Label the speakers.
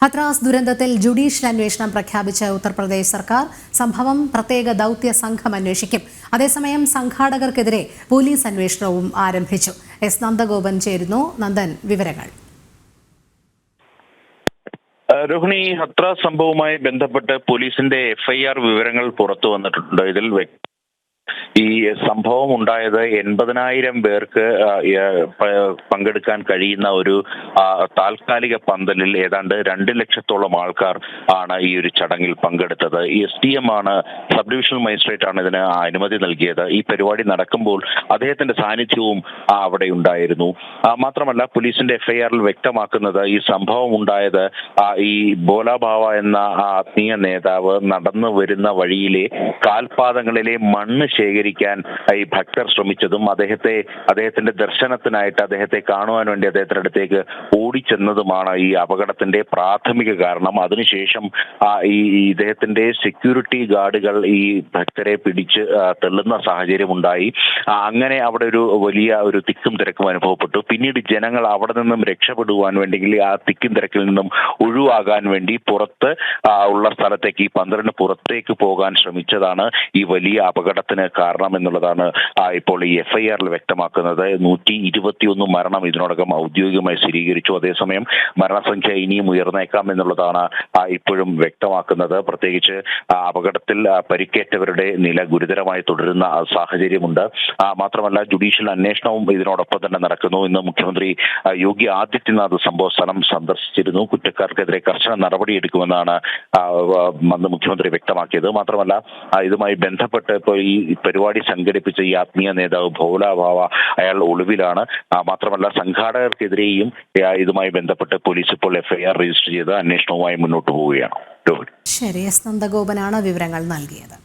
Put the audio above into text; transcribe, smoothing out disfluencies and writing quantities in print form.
Speaker 1: ഹത്രാസ് ദുരന്തത്തിൽ ജുഡീഷ്യൽ അന്വേഷണം പ്രഖ്യാപിച്ച ഉത്തർപ്രദേശ് സർക്കാർ സംഭവം പ്രത്യേക ദൌത്യ സംഘം അന്വേഷിക്കും. അതേസമയം സംഘാടകർക്കെതിരെ പോലീസ് അന്വേഷണവും ആരംഭിച്ചു. എസ് നന്ദഗോപൻ ചേരുന്നു. നന്ദൻ, വിവരങ്ങൾ.
Speaker 2: രോഹിണി, ഹത്രാസ് സംഭവവുമായി ബന്ധപ്പെട്ട് പോലീസിന്റെ FIR വിവരങ്ങൾ പുറത്തു വന്നിട്ടുണ്ട്. ഇതിൽ ഈ സംഭവം ഉണ്ടായത് 80,000 പേർക്ക് പങ്കെടുക്കാൻ കഴിയുന്ന ഒരു താൽക്കാലിക പന്തലിൽ ഏതാണ്ട് 2 ലക്ഷത്തോളം ആൾക്കാർ ആണ് ഈ ഒരു ചടങ്ങിൽ പങ്കെടുത്തത്. SDM ആണ്, സബ് ഡിവിഷണൽ മജിസ്ട്രേറ്റ് ആണ് ഇതിന് അനുമതി നൽകിയത്. ഈ പരിപാടി നടക്കുമ്പോൾ അദ്ദേഹത്തിന്റെ സാന്നിധ്യവും അവിടെ ഉണ്ടായിരുന്നു. മാത്രമല്ല, പോലീസിന്റെ FIRൽ വ്യക്തമാക്കുന്നത് ഈ സംഭവം ഉണ്ടായത് ഈ ഭോലാഭാവ എന്ന ആത്മീയ നേതാവ് നടന്നു വരുന്ന വഴിയിലെ കാൽപാദങ്ങളിലെ മണ്ണ് ശേഖരിക്കാൻ ഈ ഭക്തർ ശ്രമിച്ചതും അദ്ദേഹത്തിന്റെ ദർശനത്തിനായിട്ട് അദ്ദേഹത്തെ കാണുവാൻ വേണ്ടി അദ്ദേഹത്തിന്റെ അടുത്തേക്ക് ഓടിച്ചെന്നതുമാണ് ഈ അപകടത്തിന്റെ പ്രാഥമിക കാരണം. അതിനുശേഷം ഈ ഇദ്ദേഹത്തിന്റെ സെക്യൂരിറ്റി ഗാർഡുകൾ ഈ ഭക്തരെ പിടിച്ച് തള്ളുന്ന സാഹചര്യം ഉണ്ടായി. അങ്ങനെ അവിടെ ഒരു വലിയ ഒരു തിക്കും തിരക്കും അനുഭവപ്പെട്ടു. പിന്നീട് ജനങ്ങൾ അവിടെ നിന്നും രക്ഷപ്പെടുവാൻ വേണ്ടി ആ തിക്കും തിരക്കിൽ നിന്നും ഒഴിവാകാൻ വേണ്ടി പുറത്ത് ഉള്ള സ്ഥലത്തേക്ക്, ഈ പന്തലിന് പുറത്തേക്ക് പോകാൻ ശ്രമിച്ചതാണ് ഈ വലിയ അപകടത്തിന് കാരണം എന്നുള്ളതാണ് ഇപ്പോൾ ഈ FIRൽ വ്യക്തമാക്കുന്നത്. 121 മരണം ഇതിനോടകം ഔദ്യോഗികമായി സ്ഥിരീകരിച്ചു. അതേസമയം മരണസംഖ്യ ഇനിയും ഉയർന്നേക്കാം എന്നുള്ളതാണ് ഇപ്പോഴും വ്യക്തമാക്കുന്നത്. പ്രത്യേകിച്ച് അപകടത്തിൽ പരിക്കേറ്റവരുടെ നില ഗുരുതരമായി തുടരുന്ന സാഹചര്യമുണ്ട്. മാത്രമല്ല, ജുഡീഷ്യൽ അന്വേഷണവും ഇതിനോടൊപ്പം തന്നെ നടക്കുന്നു. ഇന്ന് മുഖ്യമന്ത്രി യോഗി ആദിത്യനാഥ് സംഭവ സ്ഥലം സന്ദർശിച്ചിരുന്നു. കുറ്റക്കാർക്കെതിരെ കർശന നടപടിയെടുക്കുമെന്നാണ് അന്ന് മുഖ്യമന്ത്രി വ്യക്തമാക്കിയത്. മാത്രമല്ല, ഇതുമായി ബന്ധപ്പെട്ട് ഇപ്പോൾ ഈ പരിപാടി സംഘടിപ്പിച്ച ഈ ആത്മീയ നേതാവ് ഭോലാഭാവ അയാൾ ഒളിവിലാണ്. മാത്രമല്ല, സംഘാടകർക്കെതിരെയും ഇതുമായി ബന്ധപ്പെട്ട് പോലീസ് ഇപ്പോൾ FIR രജിസ്റ്റർ ചെയ്ത് അന്വേഷണവുമായി മുന്നോട്ട് പോവുകയാണ്.
Speaker 1: ശരി, എസ് നന്ദഗോപനാണ് വിവരങ്ങൾ നൽകിയത്.